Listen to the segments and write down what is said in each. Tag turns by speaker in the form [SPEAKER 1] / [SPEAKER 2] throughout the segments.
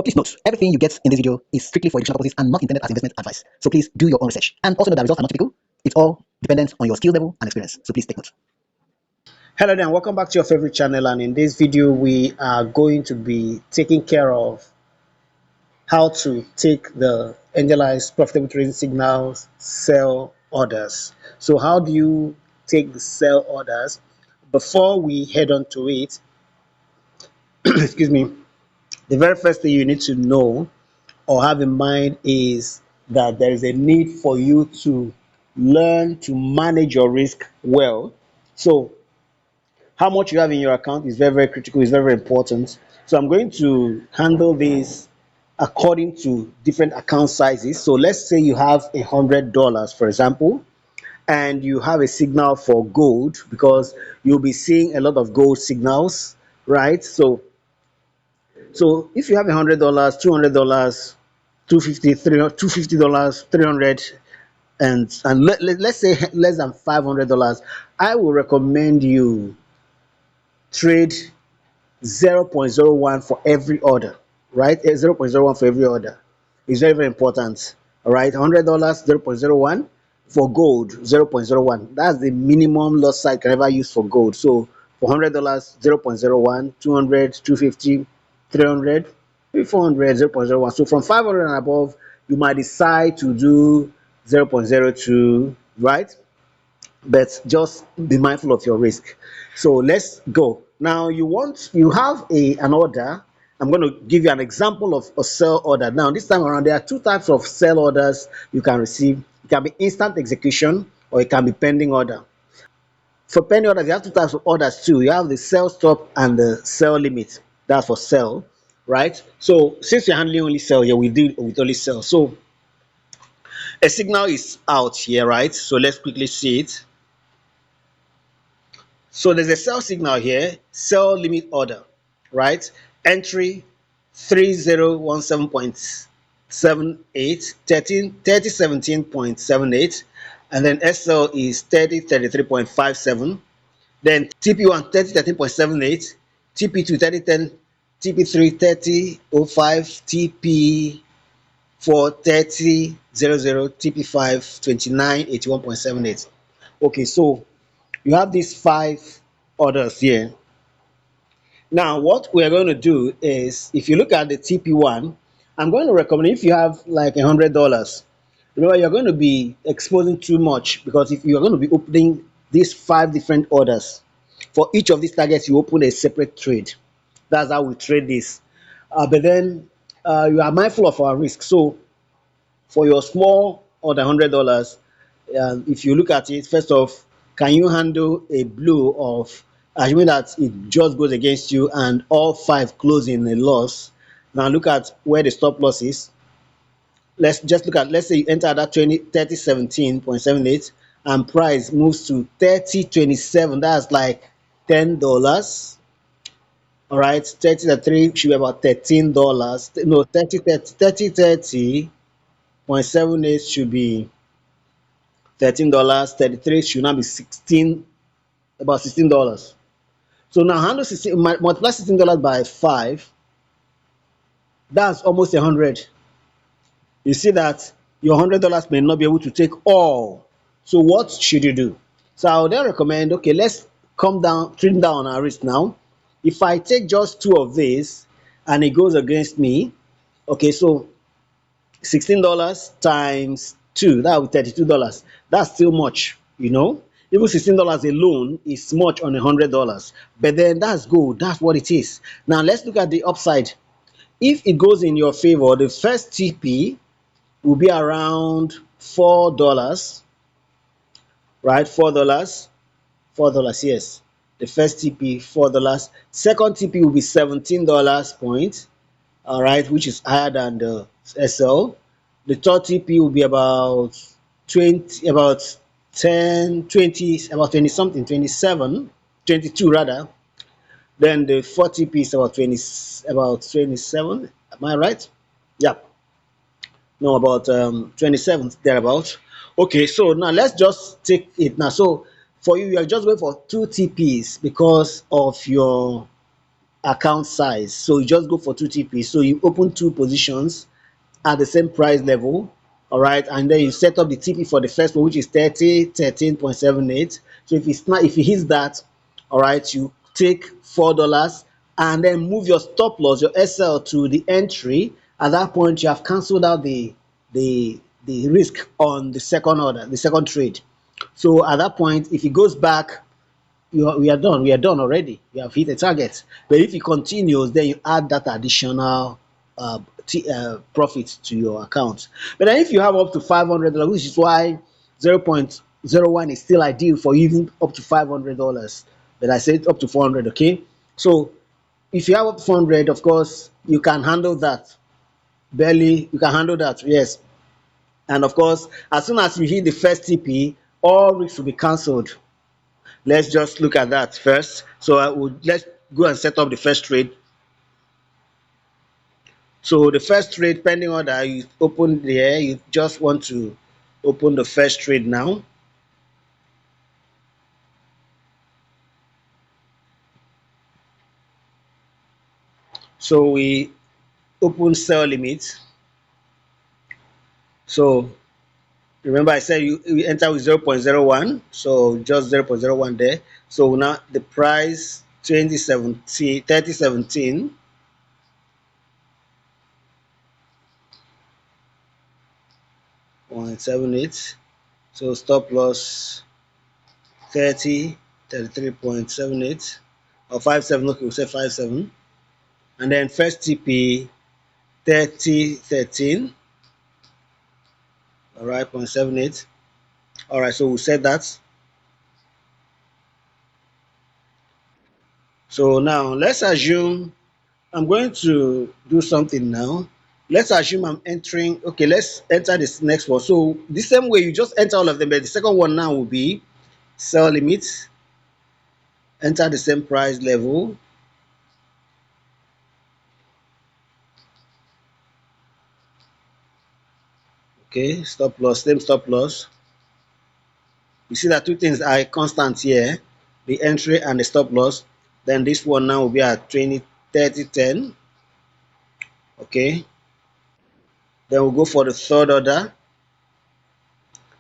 [SPEAKER 1] But please note, everything you get in this video is strictly for educational purposes and not intended as investment advice. So please do your own research. And also know that results are not typical. It's all dependent on your skill level and experience. So please take note.
[SPEAKER 2] Hello there, and welcome back to your favorite channel. And in this video, we are going to be taking care of how to take the Angeleyez Profitable Trading Signals sell orders. So how do you take the sell orders? Before we head on to it, excuse me, the very first thing you need to know or have in mind is that there is a need for you to learn to manage your risk well. So how much you have in your account is very, very critical, is very, very important. So I'm going to handle this according to different account sizes. So let's say you have $100, for example, and you have a signal for gold, because you'll be seeing a lot of gold signals, right? So if you have $100, $200, 250, $250, 300, and let's say less than $500, I will recommend you trade 0.01 for every order, right? 0.01 for every order is very, very important. All right, $100, 0.01 for gold, 0.01. That's the minimum loss side can ever use for gold. So for $100, 0.01, 200, 250, 300, 400, 0.01. So from 500 and above, you might decide to do 0.02, right? But just be mindful of your risk. So let's go. Now you have an order. I'm going to give you an example of a sell order. Now this time around, there are two types of sell orders you can receive. It can be instant execution or it can be pending order. For pending orders, you have two types of orders too. You have the sell stop and the sell limit. That's for sell, right? So since you're handling only sell here, we deal with only sell. So a signal is out here, right? So let's quickly see it. So there's a sell signal here, sell limit order, right? Entry 3017.78, 3017.78, and then SL is 3033.57. Then TP1 3013.78, TP2 3010, TP3 3005, TP4 3000, TP5 2981.78. Okay, so you have these five orders here. Now, what we're going to do is, if you look at the TP1, I'm going to recommend, if you have like $100, remember you're going to be exposing too much, because if you're going to be opening these five different orders, for each of these targets, you open a separate trade. That's how we trade this. But then you are mindful of our risk. So for your small order, $100, if you look at it, first off, can you handle a blow of, assuming that it just goes against you and all five close in a loss? Now look at where the stop loss is. Let's just look at, let's say you enter that 3017.78 and price moves to 3027. That's like $10. All right, 30 to 3 should be about $13. No, 30.78 should be $13. 33 should now be 16, about $16. So now handle 16, multiply $16 by 5, that's almost 100. You see that your $100 may not be able to take all. So what should you do? So I would then recommend, okay, let's trim down our risk now. If I take just two of these and it goes against me, okay, so $16 times 2, that would be $32. That's still much, you know. Even $16 alone is much on $100, but then that's good. That's what it is. Now let's look at the upside. If it goes in your favor, the first TP will be around $4, right? $4, yes. The first TP, $4. Second TP will be $17 point, all right, which is higher than the SL. The third TP will be about 20, about 10, 20, about 20 something, 27, 22 rather. Then the fourth TP is about 20, about 27. Am I right? Yeah. No, about 27 thereabout. Okay, so now let's just take it now. So for you, you are just going for two TPs because of your account size. So you just go for 2 TP. So you open two positions at the same price level, all right, and then you set up the TP for the first one, which is 13.78. So if it hits that, all right, you take $4 and then move your stop loss, your SL, to the entry. At that point, you have cancelled out the risk on the second order, the second trade. So at that point, if it goes back, we are done. We are done already. We have hit a target. But if it continues, then you add that additional profit to your account. But then if you have up to $500, which is why 0.01 is still ideal for you, even up to $500. But I said up to 400. Okay. So if you have up to 400, of course, you can handle that. Barely, you can handle that. Yes. And of course, as soon as you hit the first TP, all risks will be cancelled. Let's just look at that first. So let's go and set up the first trade. So the first trade pending order, you open there, you just want to open the first trade now. So we open sell limit. So remember I said you enter with 0.01, so just 0.01 there. So now the price 2017 3017 0.78. So stop loss 33.78 or 57. Okay, we'll say 57. And then first TP 3013, all right, 0.78. All right, so we'll set that. So now let's assume I'm going to do something now. Let's assume I'm entering. Okay, let's enter this next one. So the same way you just enter all of them, but the second one now will be sell limit. Enter the same price level. Okay, stop loss, same stop loss. You see that two things are constant here, the entry and the stop loss. Then this one now will be at 20 30 10. Okay, then we'll go for the third order,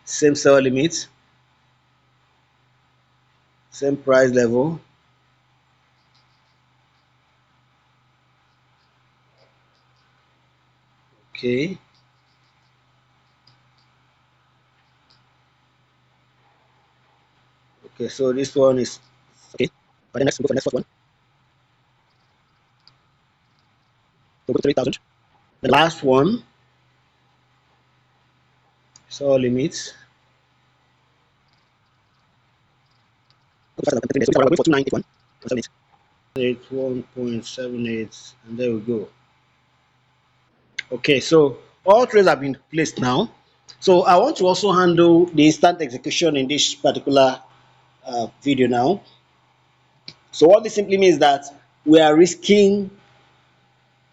[SPEAKER 2] same sell limit, same price level. Okay, okay, so this one is okay. But the next, we'll go for the next first one. We'll go to 3,000. The last one, sell limit. So we're going for 2981. 81.78, and there we go. Okay, so all trades have been placed now. So I want to also handle the instant execution in this particular video now. So what this simply means that we are risking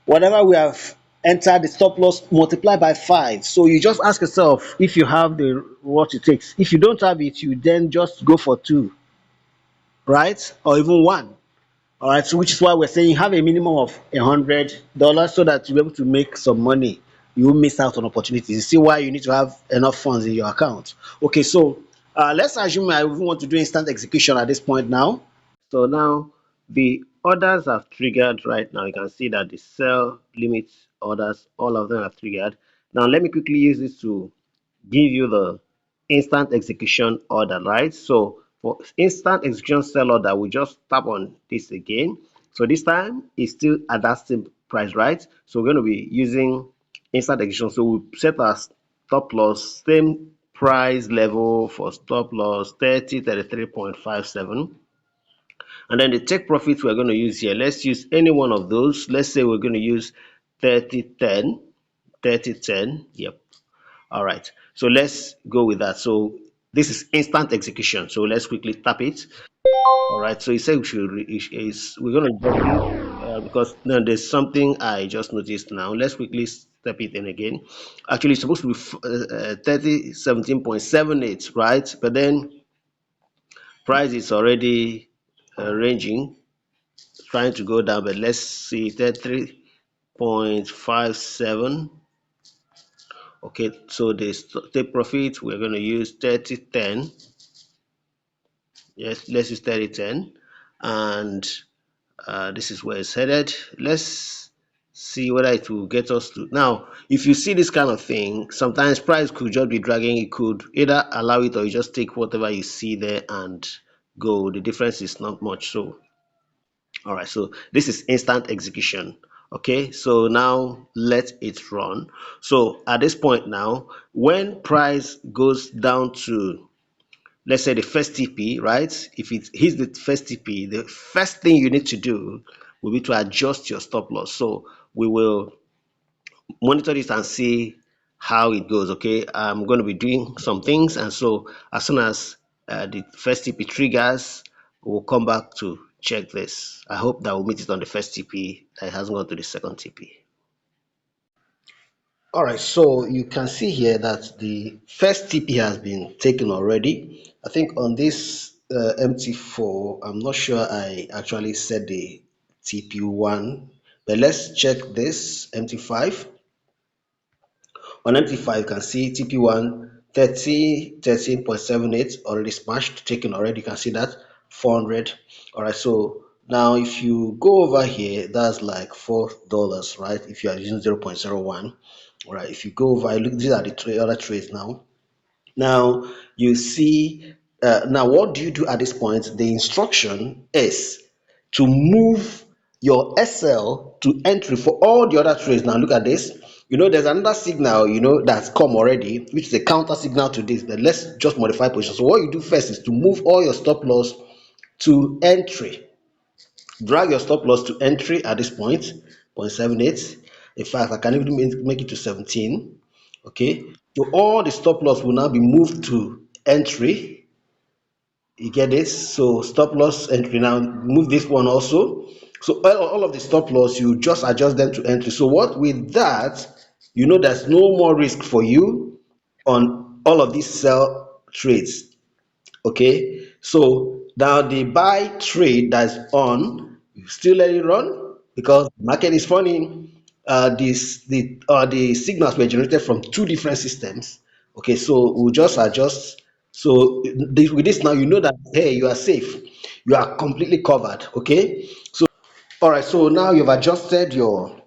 [SPEAKER 2] whatever we have entered the stop loss multiply by 5. So you just ask yourself if you have the what it takes. If you don't have it, you then just go for 2, right? Or even 1. All right, so which is why we're saying have a minimum of $100 so that you'll be able to make some money. You won't miss out on opportunities. You see why you need to have enough funds in your account. Okay, so let's assume I even want to do instant execution at this point now. So now the orders have triggered right now. You can see that the sell limit orders, all of them have triggered. Now let me quickly use this to give you the instant execution order, right? So for instant execution sell order, we just tap on this again. So this time it's still at that same price, right? So we're going to be using instant execution. So we set our stop loss, same price level for stop loss 33.57. And then the take profit we're going to use here, let's use any one of those. Let's say we're going to use 3010. 3010. Yep. All right, so let's go with that. So this is instant execution, so let's quickly tap it. All right, so it said we should we're going to drop it because now there's something I just noticed. Now let's quickly step it in again. Actually it's supposed to be 3017.78, right? But then price is already ranging. trying to go down, but let's see 33.57. Okay, so the take profit, we're going to use 30.10. Yes, let's use 30.10, and this is where it's headed. Let's see whether it will get us to. Now if you see this kind of thing, sometimes price could just be dragging. It could either allow it, or you just take whatever you see there and go. The difference is not much. So all right, so this is instant execution. Okay, so now let it run. So at this point now, when price goes down to, let's say, the first TP, right? If it hits the first TP, the first thing you need to do will be to adjust your stop loss. So we will monitor this and see how it goes. Okay, I'm going to be doing some things, and so as soon as the first TP triggers, we'll come back to check this. I hope that we'll meet it on the first TP, that it hasn't gone to the second TP. All right, so you can see here that the first TP has been taken already. I think on this MT4, I'm not sure I actually set the TP1, but let's check this MT5. On MT5, you can see TP1 13.78 already smashed, taken already. You can see that 400. All right, so now if you go over here, that's like $4, right? If you are using 0.01. All right, if you go over, look, these are the other trades now. Now you see, now what do you do at this point? The instruction is to move your SL to entry for all the other trades. Now look at this. You know, there's another signal, you know, that's come already, which is a counter signal to this. But let's just modify position. So what you do first is to move all your stop loss to entry. Drag your stop loss to entry at this point, 0.78. In fact, I can even make it to 17. Okay, so all the stop loss will now be moved to entry. You get this? So stop loss entry. Now move this one also. So all of the stop loss, you just adjust them to entry. So what with that, you know, there's no more risk for you on all of these sell trades. Okay, so now the buy trade that's on, you still let it run, because the market is funny. The signals were generated from two different systems. Okay, so we'll just adjust. So with this now, you know that, hey, you are safe, you are completely covered. Okay, so all right, so now you've adjusted your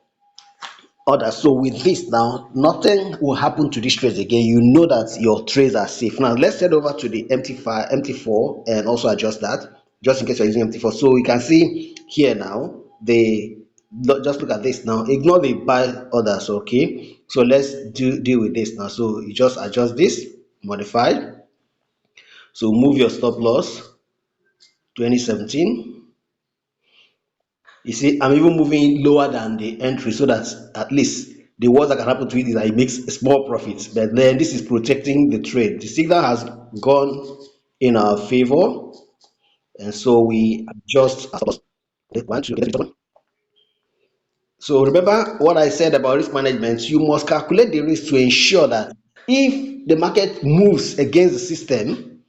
[SPEAKER 2] order. So with this now, nothing will happen to these trades again. You know that your trades are safe. Now let's head over to the MT4 and also adjust that, just in case you're using MT4. So you can see here now, just look at this now. Ignore the buy orders. Okay, so let's deal with this now. So you just adjust this, modify. So move your stop loss 2017. You see, I'm even moving lower than the entry, so that at least the worst that can happen to it is that it makes a small profit. But then this is protecting the trade. The signal has gone in our favor, and so we adjust our loss. So remember what I said about risk management. You must calculate the risk to ensure that if the market moves against the system,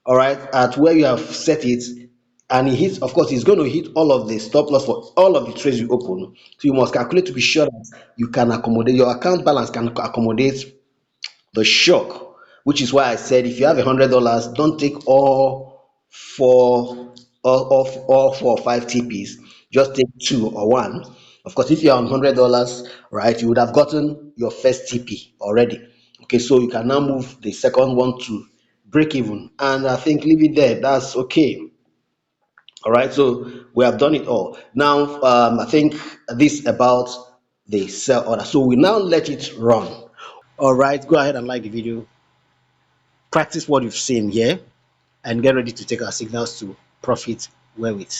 [SPEAKER 2] all right, at where you have set it, and it hits, of course it's going to hit all of the stop loss for all of the trades you open. So you must calculate to be sure that you can accommodate, your account balance can accommodate the shock, which is why I said if you have $100, don't take all four or five TPs. Just take two or one. Of course, if you're on $100, right, you would have gotten your first TP already. Okay, so you can now move the second one to break even, and I think leave it there. That's okay. All right, so we have done it all. Now, I think this about the sell order. So we now let it run. All right, go ahead and like the video. Practice what you've seen here and get ready to take our signals to profit wherewith.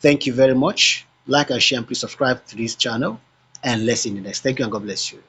[SPEAKER 2] Thank you very much. Like and share, and please subscribe to this channel, and let's see you in the next. Thank you and God bless you.